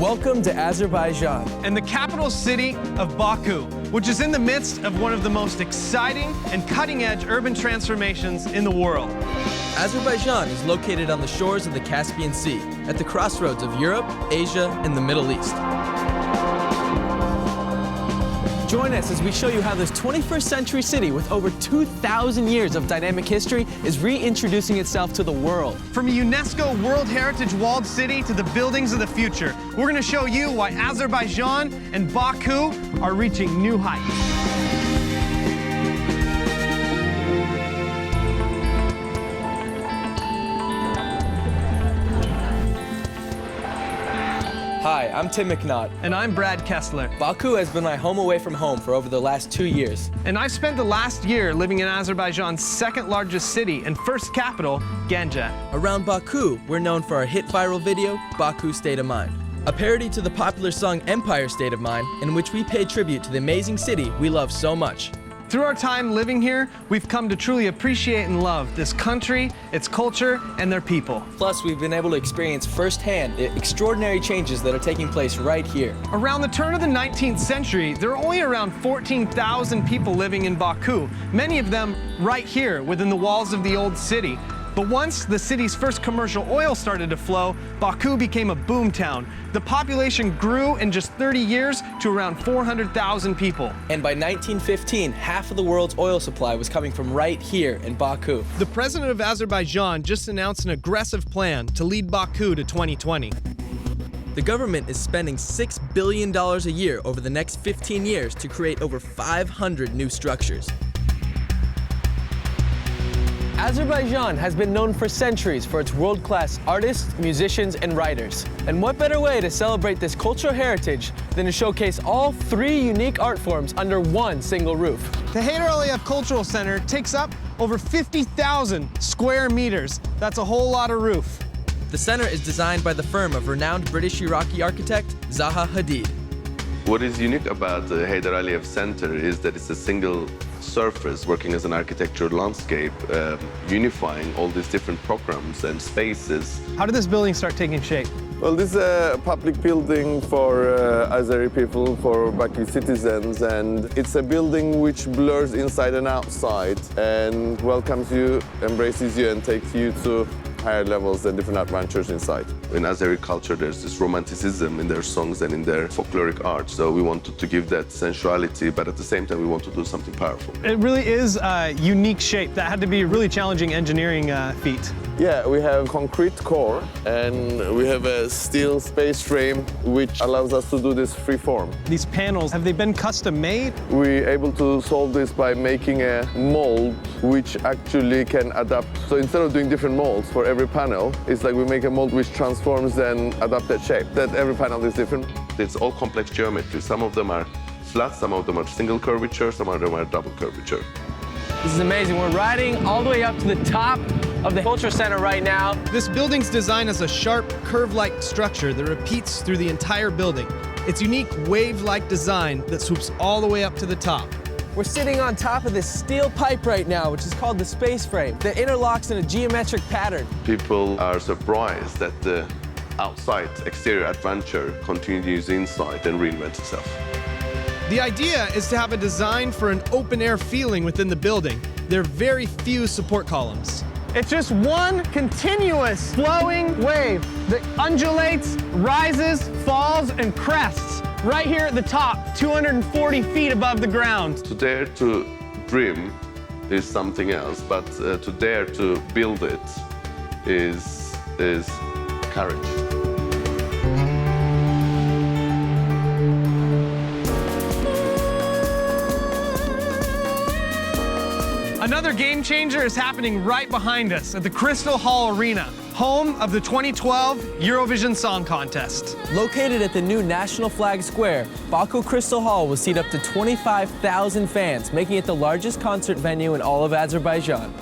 Welcome to Azerbaijan. And the capital city of Baku, which is in the midst of one of the most exciting and cutting-edge urban transformations in the world. Azerbaijan is located on the shores of the Caspian Sea, at the crossroads of Europe, Asia, and the Middle East. Join us as we show you how this 21st century city with over 2,000 years of dynamic history is reintroducing itself to the world. From a UNESCO World Heritage walled city to the buildings of the future, we're going to show you why Azerbaijan and Baku are reaching new heights. Hi, I'm Tim McNaught. And I'm Brad Kessler. Baku has been my home away from home for over the last 2 years. And I spent the last year living in Azerbaijan's second largest city and first capital, Ganja. Around Baku, we're known for our hit viral video, Baku State of Mind, a parody to the popular song Empire State of Mind, in which we pay tribute to the amazing city we love so much. Through our time living here, we've come to truly appreciate and love this country, its culture, and their people. Plus, we've been able to experience firsthand the extraordinary changes that are taking place right here. Around the turn of the 19th century, there were only around 14,000 people living in Baku, many of them right here within the walls of the old city. But once the city's first commercial oil started to flow, Baku became a boom town. The population grew in just 30 years to around 400,000 people. And by 1915, half of the world's oil supply was coming from right here in Baku. The president of Azerbaijan just announced an aggressive plan to lead Baku to 2020. The government is spending $6 billion a year over the next 15 years to create over 500 new structures. Azerbaijan has been known for centuries for its world-class artists, musicians, and writers. And what better way to celebrate this cultural heritage than to showcase all 3 unique art forms under one single roof? The Heydar Aliyev Cultural Center takes up over 50,000 square meters. That's a whole lot of roof. The center is designed by the firm of renowned British-Iraqi architect Zaha Hadid. What is unique about the Heydar Aliyev Center is that it's a single surface working as an architectural landscape, unifying all these different programs and spaces. How did this building start taking shape? Well, this is a public building for Azeri people, for Baku citizens, and it's a building which blurs inside and outside and welcomes you, embraces you, and takes you to higher levels and different adventures inside. In Azeri culture, there's this romanticism in their songs and in their folkloric art. So we wanted to give that sensuality, but at the same time, we want to do something powerful. It really is a unique shape. That had to be a really challenging engineering feat. Yeah, we have concrete core and we have a steel space frame which allows us to do this free form. These panels, have they been custom made? We're able to solve this by making a mold which actually can adapt. So instead of doing different molds for every panel, it's like we make a mold which transforms and adapts that shape. That every panel is different. It's all complex geometry. Some of them are flat, some of them are single curvature, some of them are double curvature. This is amazing. We're riding all the way up to the top of the Culture Center right now. This building's designed as a sharp, curve-like structure that repeats through the entire building. Its unique wave-like design that swoops all the way up to the top. We're sitting on top of this steel pipe right now, which is called the space frame, that interlocks in a geometric pattern. People are surprised that the outside exterior adventure continues inside and reinvents itself. The idea is to have a design for an open-air feeling within the building. There are very few support columns. It's just one continuous flowing wave that undulates, rises, falls, and crests right here at the top, 240 feet above the ground. To dare to dream is something else, but to dare to build it is courage. Another game changer is happening right behind us at the Crystal Hall Arena, home of the 2012 Eurovision Song Contest. Located at the new National Flag Square, Baku Crystal Hall will seat up to 25,000 fans, making it the largest concert venue in all of Azerbaijan.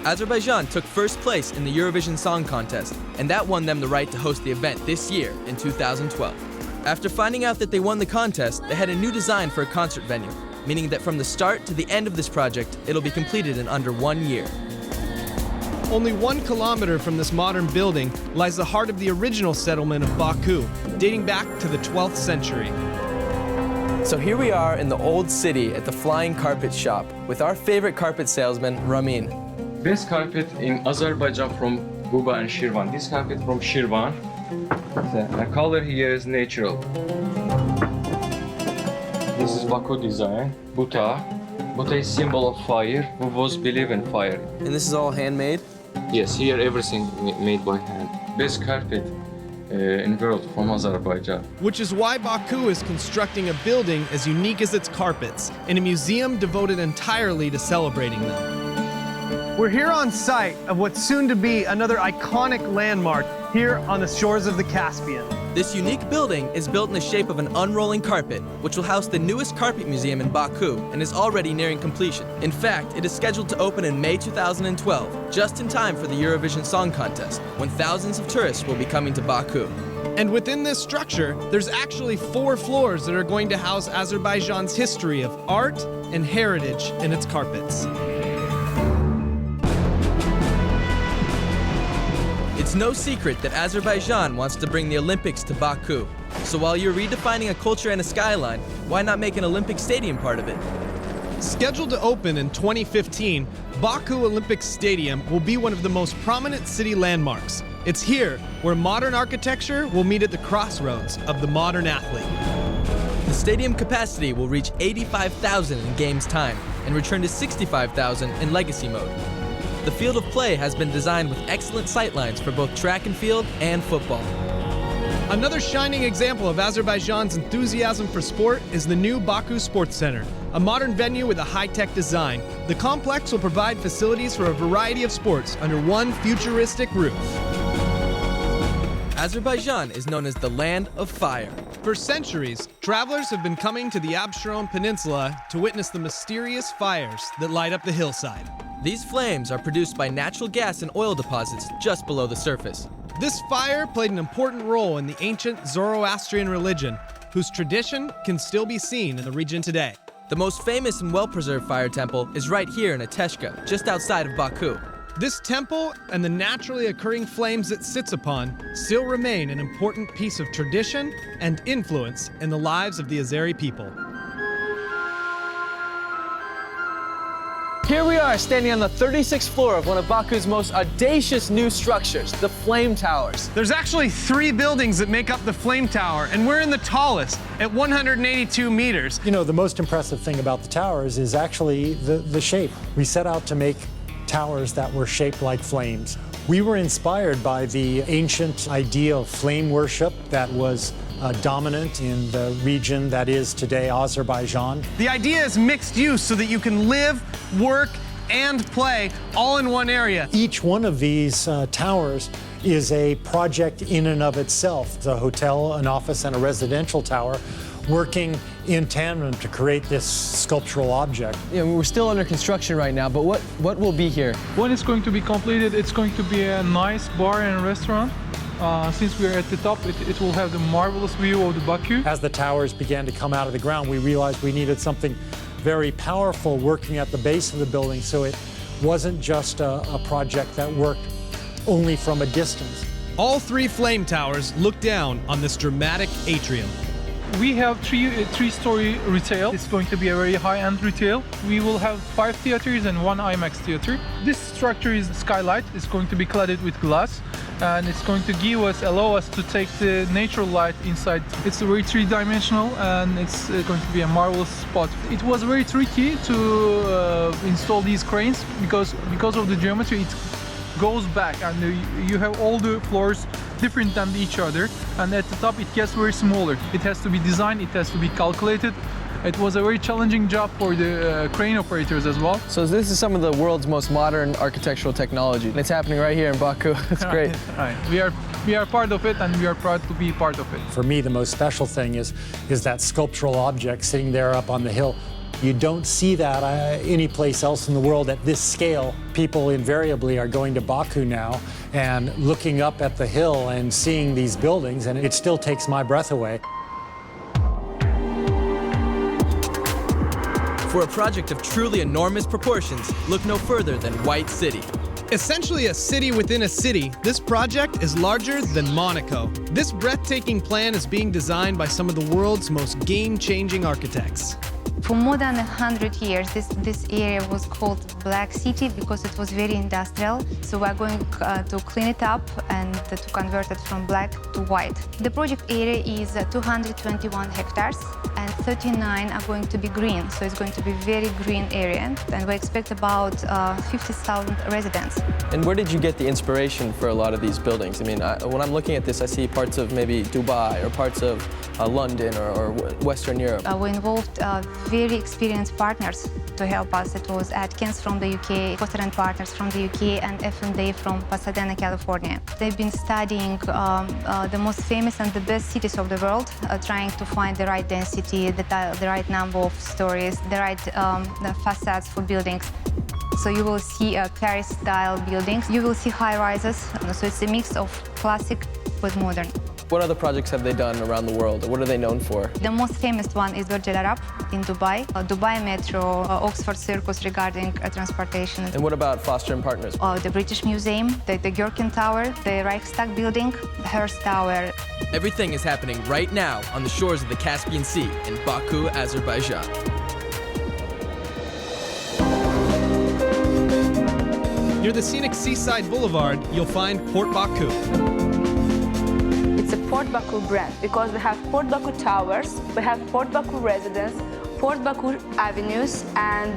Azerbaijan took first place in the Eurovision Song Contest, and that won them the right to host the event this year in 2012. After finding out that they won the contest, they had a new design for a concert venue, meaning that from the start to the end of this project, it'll be completed in under 1 year. Only 1 kilometer from this modern building lies the heart of the original settlement of Baku, dating back to the 12th century. So here we are in the old city at the Flying Carpet Shop with our favorite carpet salesman, Ramin. Best carpet in Azerbaijan from Guba and Shirvan. This carpet from Shirvan. The color here is natural. This is Baku design. Buta. Buta is symbol of fire. We was believe in fire. And this is all handmade? Yes, here everything made by hand. Best carpet in world from Azerbaijan. Which is why Baku is constructing a building as unique as its carpets, and a museum devoted entirely to celebrating them. We're here on site of what's soon to be another iconic landmark here on the shores of the Caspian. This unique building is built in the shape of an unrolling carpet, which will house the newest carpet museum in Baku and is already nearing completion. In fact, it is scheduled to open in May 2012, just in time for the Eurovision Song Contest, when thousands of tourists will be coming to Baku. And within this structure, there's actually 4 floors that are going to house Azerbaijan's history of art and heritage in its carpets. It's no secret that Azerbaijan wants to bring the Olympics to Baku. So while you're redefining a culture and a skyline, why not make an Olympic stadium part of it? Scheduled to open in 2015, Baku Olympic Stadium will be one of the most prominent city landmarks. It's here where modern architecture will meet at the crossroads of the modern athlete. The stadium capacity will reach 85,000 in games time and return to 65,000 in legacy mode. The field of play has been designed with excellent sightlines for both track and field and football. Another shining example of Azerbaijan's enthusiasm for sport is the new Baku Sports Center, a modern venue with a high-tech design. The complex will provide facilities for a variety of sports under one futuristic roof. Azerbaijan is known as the land of fire. For centuries, travelers have been coming to the Absheron Peninsula to witness the mysterious fires that light up the hillside. These flames are produced by natural gas and oil deposits just below the surface. This fire played an important role in the ancient Zoroastrian religion, whose tradition can still be seen in the region today. The most famous and well-preserved fire temple is right here in Ateshka, just outside of Baku. This temple and the naturally occurring flames it sits upon still remain an important piece of tradition and influence in the lives of the Azeri people. Here we are standing on the 36th floor of one of Baku's most audacious new structures, the Flame Towers. There's actually 3 buildings that make up the Flame Tower, and we're in the tallest at 182 meters. You know, the most impressive thing about the towers is actually the shape. We set out to make towers that were shaped like flames. We were inspired by the ancient idea of flame worship that was dominant in the region that is today Azerbaijan. The idea is mixed use so that you can live, work, and play all in one area. Each one of these towers is a project in and of itself. It's a hotel, an office, and a residential tower working in tandem to create this sculptural object. Yeah, we're still under construction right now, but what will be here? When it's going to be completed, it's going to be a nice bar and restaurant. Since we're at the top, it will have the marvelous view of the Baku. As the towers began to come out of the ground, we realized we needed something very powerful working at the base of the building, so it wasn't just a project that worked only from a distance. All 3 flame towers look down on this dramatic atrium. We have three-story retail. It's going to be a very high-end retail. We will have 5 theaters and 1 IMAX theater. This structure is skylight. It's going to be cladded with glass, and it's going to allow us to take the natural light inside. It's very 3-dimensional, and it's going to be a marvelous spot. It was very tricky to install these cranes because of the geometry. It goes back, and you have all the floors different than each other, and at the top it gets very smaller. It has to be designed, it has to be calculated. It was a very challenging job for the crane operators as well. So this is some of the world's most modern architectural technology, and it's happening right here in Baku. It's great. Right. We are part of it, and we are proud to be part of it. For me, the most special thing is that sculptural object sitting there up on the hill. You don't see that any place else in the world at this scale. People invariably are going to Baku now and looking up at the hill and seeing these buildings, and it still takes my breath away. For a project of truly enormous proportions, look no further than White City. Essentially a city within a city, this project is larger than Monaco. This breathtaking plan is being designed by some of the world's most game-changing architects. For more than 100 years, this area was called Black City because it was very industrial. So we're going to clean it up and to convert it from black to white. The project area is 221 hectares and 39 are going to be green. So it's going to be a very green area. And we expect about 50,000 residents. And where did you get the inspiration for a lot of these buildings? I mean, when I'm looking at this, I see parts of maybe Dubai or parts of London or Western Europe. We involved very experienced partners to help us. It was Atkins from the UK, Foster & Partners from the UK, and F&A from Pasadena, California. They've been studying the most famous and the best cities of the world, trying to find the right density, the right number of stories, the right the facades for buildings. So you will see Paris-style buildings. You will see high-rises. So it's a mix of classic with modern. What other projects have they done around the world? What are they known for? The most famous one is Burj Al Arab in Dubai, Dubai Metro, Oxford Circus regarding transportation. And what about Foster & Partners? The British Museum, the Gherkin Tower, the Reichstag Building, the Hearst Tower. Everything is happening right now on the shores of the Caspian Sea in Baku, Azerbaijan. Near the scenic seaside boulevard, you'll find Port Baku. It's a Port Baku brand because we have Port Baku Towers, we have Port Baku Residence, Port Baku Avenues, and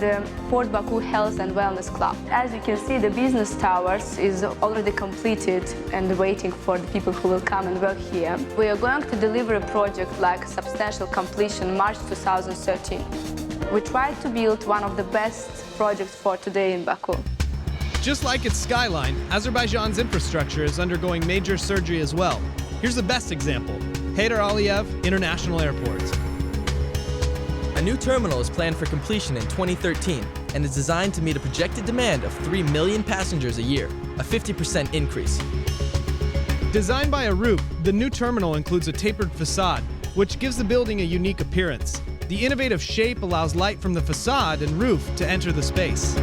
Port Baku Health and Wellness Club. As you can see, the business towers is already completed and waiting for the people who will come and work here. We are going to deliver a project like substantial completion March 2013. We tried to build one of the best projects for today in Baku. Just like its skyline, Azerbaijan's infrastructure is undergoing major surgery as well. Here's the best example, Heydar Aliyev International Airport. A new terminal is planned for completion in 2013 and is designed to meet a projected demand of 3 million passengers a year, a 50% increase. Designed by Arup, the new terminal includes a tapered facade, which gives the building a unique appearance. The innovative shape allows light from the facade and roof to enter the space.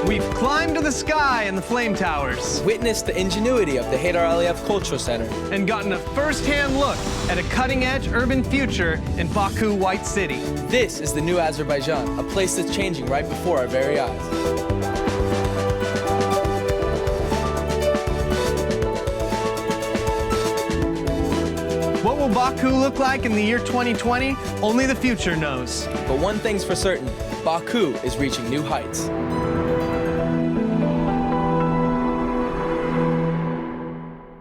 We've climbed to the sky in the flame towers. Witness the ingenuity of the Heydar Aliyev Cultural Center. And gotten a first-hand look at a cutting-edge urban future in Baku White City. This is the new Azerbaijan, a place that's changing right before our very eyes. What will Baku look like in the year 2020? Only the future knows. But one thing's for certain, Baku is reaching new heights.